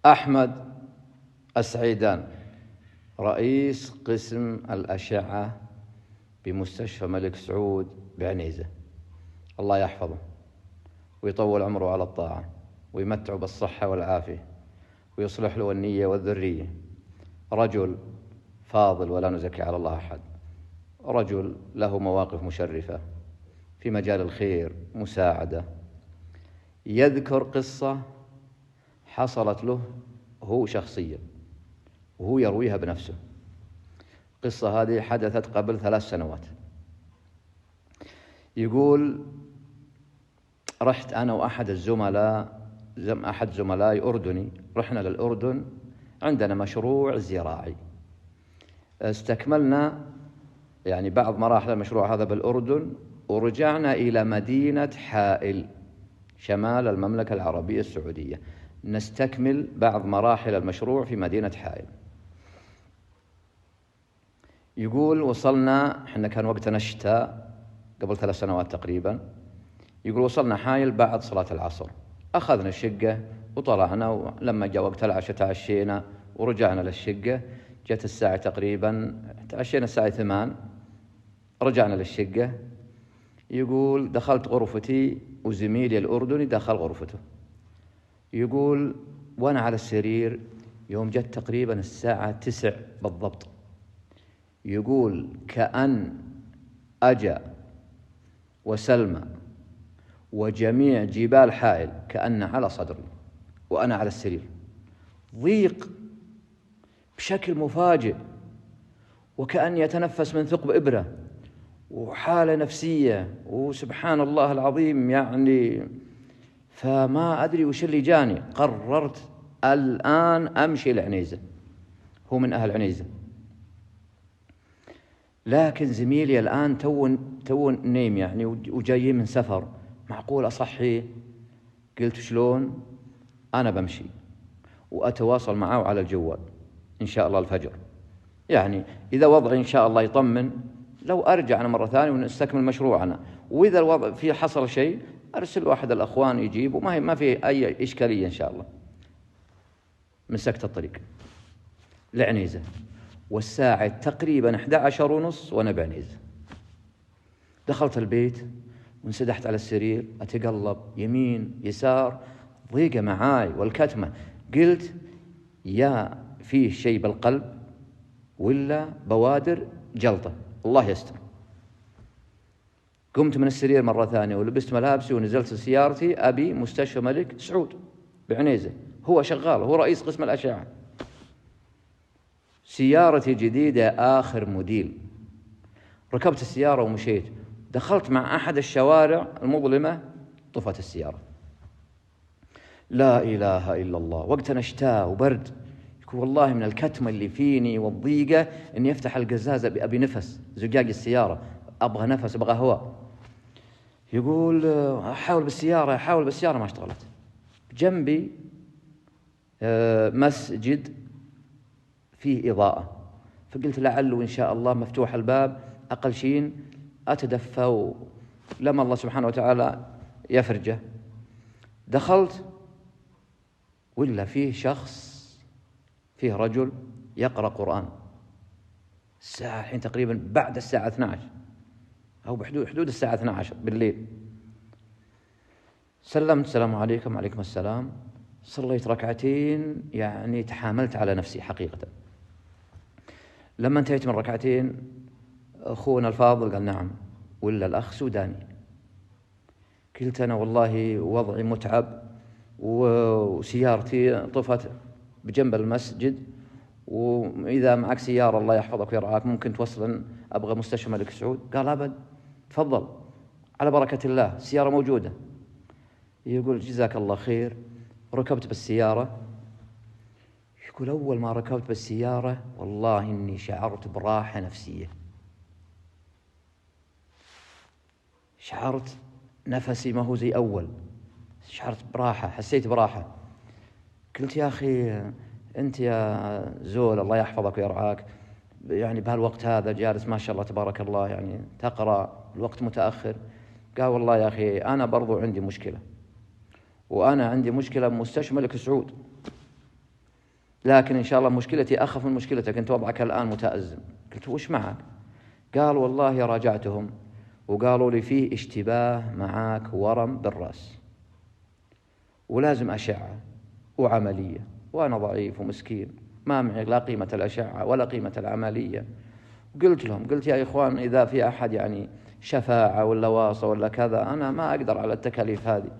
أحمد السعيدان رئيس قسم الأشعة بمستشفى الملك سعود بعنيزة، الله يحفظه ويطول عمره على الطاعة ويمتعه بالصحة والعافية ويصلح له النية والذرية. رجل فاضل ولا نزكي على الله أحد، رجل له مواقف مشرفة في مجال الخير مساعدة. يذكر قصة حصلت له هو شخصيا وهو يرويها بنفسه. القصة هذه حدثت قبل 3 سنوات. يقول: رحت أنا وأحد الزملاء أحد زملائي أردني، رحنا للأردن، عندنا مشروع زراعي، استكملنا يعني بعض مراحل المشروع هذا بالأردن، ورجعنا إلى مدينة حائل شمال المملكة العربية السعودية نستكمل بعض مراحل المشروع في مدينة حائل. يقول: وصلنا، احنا كان وقتنا الشتاء قبل 3 سنوات تقريبا. يقول: وصلنا حائل بعد صلاة العصر، أخذنا الشقة وطلعنا، ولما جاء وقت العشاء تعشينا ورجعنا للشقة. جت الساعة تقريبا، تعشينا الساعة 8، رجعنا للشقة. يقول: دخلت غرفتي وزميلي الأردني دخل غرفته. يقول: وأنا على السرير يوم جت تقريبا الساعة 9 بالضبط، يقول كأن أجا وسلمى وجميع جبال حائل كأن على صدري وأنا على السرير، ضيق بشكل مفاجئ، وكأني أتنفس من ثقب إبرة، وحالة نفسية وسبحان الله العظيم يعني. فما أدري وش اللي جاني، قررت الآن أمشي لعنيزة، هو من أهل عنيزة، لكن زميلي الآن تو نيم يعني وجاي من سفر، معقول أصحيه؟ قلت: شلون؟ أنا بمشي وأتواصل معه على الجوال إن شاء الله الفجر، يعني إذا وضعي إن شاء الله يطمن لو أرجع أنا مرة ثانية ونستكمل مشروعنا، وإذا الوضع في حصل شيء أرسل واحد الأخوان يجيب، وما في أي إشكالية إن شاء الله. مسكت الطريق لعنيزة، والساعة تقريبا 11:30 وأنا بعنيزة. دخلت البيت وانسدحت على السرير، أتقلب يمين يسار، ضيقة معاي والكتمة. قلت: يا فيه شيء بالقلب ولا بوادر جلطة، الله يستر. قمت من السرير مرة ثانية ولبست ملابسي ونزلت سيارتي أبي مستشفى ملك سعود بعنيزة، هو شغال، هو رئيس قسم الأشعة. سيارتي جديدة آخر موديل، ركبت السيارة ومشيت. دخلت مع أحد الشوارع المظلمة، طفت السيارة. لا إله إلا الله، وقتنا شتاء وبرد. يقول: والله من الكتمة اللي فيني والضيقة إني أفتح القزازة أبي نفس، زجاج السيارة أبغى نفس، أبغى هواء. يقول: أحاول بالسيارة ما اشتغلت. جنبي مسجد فيه إضاءة، فقلت لعله إن شاء الله مفتوح الباب أقل شيء أتدفى لما الله سبحانه وتعالى يفرجه. دخلت ولا فيه شخص، فيه رجل يقرأ قرآن. الساعة الحين تقريبا بعد الساعة 12 أو بحدود الساعة 12 بالليل. سلمت: السلام عليكم. عليكم السلام. صليت ركعتين، يعني تحاملت على نفسي حقيقة. لما انتهيت من ركعتين أخونا الفاضل قال: نعم. ولا الأخ سوداني. قلت: أنا والله وضعي متعب وسيارتي طفت بجنب المسجد، وإذا معك سيارة الله يحفظك ويرعاك ممكن توصلن، أبغى مستشفى الملك سعود. قال: أبد، تفضل على بركة الله، السيارة موجودة. يقول: جزاك الله خير. ركبت بالسيارة. يقول: أول ما ركبت بالسيارة والله إني شعرت براحة نفسية، شعرت نفسي ما هو زي أول، شعرت براحة، حسيت براحة. قلت: يا أخي أنت يا زول الله يحفظك ويرعاك، يعني بهالوقت هذا جالس ما شاء الله تبارك الله يعني تقرأ، الوقت متأخر. قال: والله يا أخي أنا برضو عندي مشكلة، وأنا عندي مشكلة بمستشفى الملك سعود. لكن إن شاء الله مشكلتي أخف من مشكلتك، أنت وضعك الآن متأزم. قلت وش معك؟ قال والله راجعتهم وقالوا لي فيه اشتباه معاك ورم بالرأس ولازم أشعة وعملية، وأنا ضعيف ومسكين ما معي لا قيمة الأشعة ولا قيمة العملية. قلت لهم قلت يا إخوان إذا في أحد يعني شفاعة ولا واصة ولا كذا أنا ما أقدر على التكاليف هذه.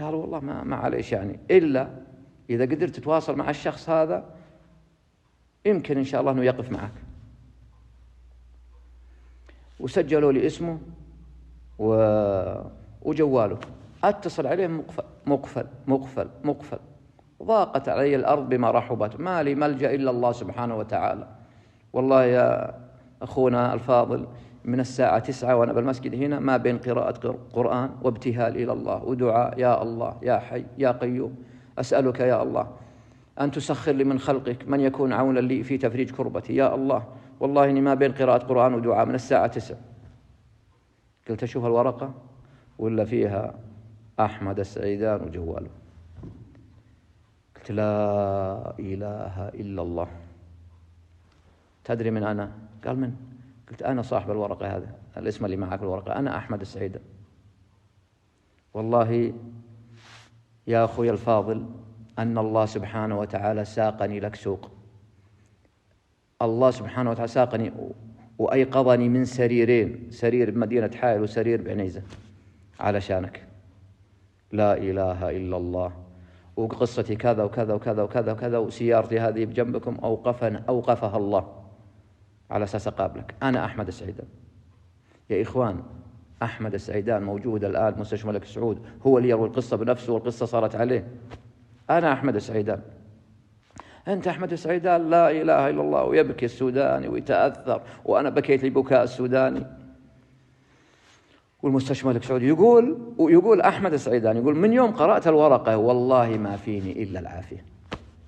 قالوا والله ما عليش يعني، إلا إذا قدرت تتواصل مع الشخص هذا يمكن إن شاء الله أنه يقف معك. وسجلوا لي اسمه وجواله، أتصل عليهم مقفل مقفل مقفل مقفل. ضاقت علي الأرض بما رحبت، ما لي ملجأ إلا الله سبحانه وتعالى. والله يا أخونا الفاضل من الساعة 9 وأنا بالمسجد هنا ما بين قراءة قرآن وابتهال إلى الله ودعاء، يا الله يا حي يا قيوم أسألك يا الله أن تسخر لي من خلقك من يكون عونا لي في تفريج كربتي يا الله. والله إني ما بين قراءة قرآن ودعاء من الساعة 9. قلت أشوف الورقة ولا فيها أحمد السعيدان وجواله. قلت لا إله إلا الله. تدري من أنا؟ قال من؟ قلت أنا صاحب الورقة هذا، الاسم اللي معك الورقة، أنا أحمد السعيدان. والله يا أخوي الفاضل أن الله سبحانه وتعالى ساقني لك سوق. الله سبحانه وتعالى ساقني وأيقظني من سريرين، سرير بمدينة حائل وسرير بعنيزة علشانك. لا إله إلا الله. وقصتي كذا وكذا وكذا وكذا وكذا، وسيارتي هذه بجنبكم أوقفها الله على أساس أقابلك. أنا أحمد السعيدان يا إخوان. أحمد السعيدان موجود الآن مستشفى الملك سعود، هو اللي يروي القصة بنفسه والقصة صارت عليه. أنا أحمد السعيدان. أنت أحمد السعيدان؟ لا إله إلا الله. ويبكي السوداني ويتأثر، وأنا بكيت لبكاء السوداني. والمستشفى الملك سعود يقول أحمد السعيدان يقول من يوم قرأت الورقة والله ما فيني إلا العافية،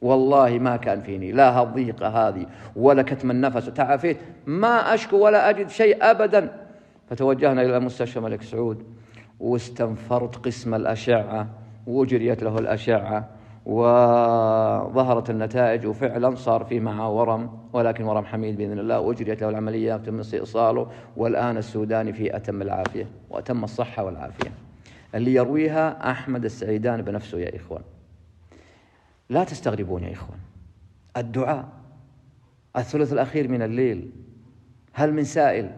والله ما كان فيني لا الضيقة هذه ولا كتم النفس، تعافيت ما أشكو ولا أجد شيء أبدا. فتوجهنا إلى مستشفى الملك سعود واستنفرت قسم الأشعة وجريت له الأشعة وظهرت النتائج، وفعلا صار فيه معه ورم، ولكن ورم حميد بإذن الله، وأجريت له العملية وتم استئصاله، والآن السوداني في أتم العافية وأتم الصحة والعافية. اللي يرويها أحمد السعيدان بنفسه يا إخوان. لا تستغربون يا إخوان. الدعاء الثلث الأخير من الليل، هل من سائل